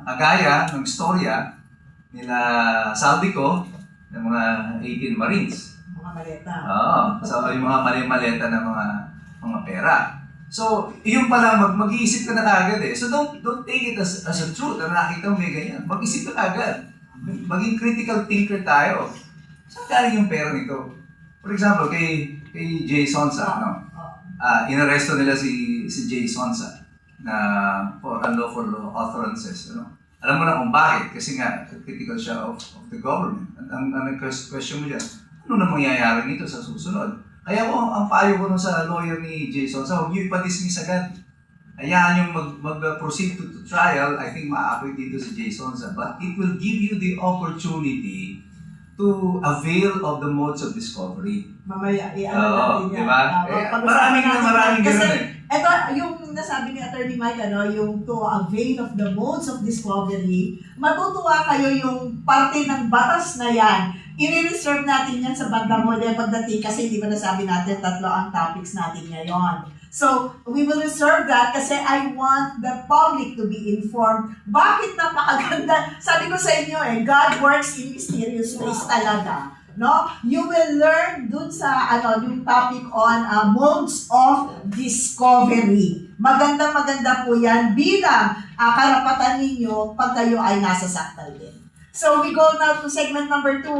agaya ng istorya nila Saldico, ng mga 18 Marines. Mga maleta. Oo, so yung mga mali-maleta na mga pera. So, yung pala, mag-iisip ka na agad eh. So, don't take it as a truth na nakita mo may ganyan. Mag-isip ka agad. Maging critical thinker tayo. Saan galing yung pera nito? For example, kay Jay Sonsa, no? Inaresto nila si Jay Sonsa na for unlawful utterances, no? Alam mo na kung bakit, kasi nga critical siya of the government. Ang question mo dyan, ano na mangyayari nito sa susunod? Kaya ko, ang payo ko nun sa lawyer ni Jay Sonsa, huwag niyo ipa-dismiss agad. Hayaan yung mag-proceed to trial, I think ma-acquit dito si Jay Sonsa. But it will give you the opportunity to avail of the modes of discovery. Mamaya, natin yan. Diba? Maraming kasi, gano'n eh. Ito, yung nasabi ni Attorney Mike, yung to avail of the modes of discovery, matutuwa kayo yung parte ng batas na yan. I-reserve natin yan sa bandang huli pagdating kasi hindi ba nasabi natin 3 ang topics natin ngayon. So, we will reserve that kasi I want the public to be informed. Bakit napakaganda? Sabi ko sa inyo God works in mysterious ways talaga. No? You will learn dun sa yung topic on modes of discovery. Maganda po yan bilang karapatan ninyo pag kayo ay nasa saktal din. So we go now to segment number 2.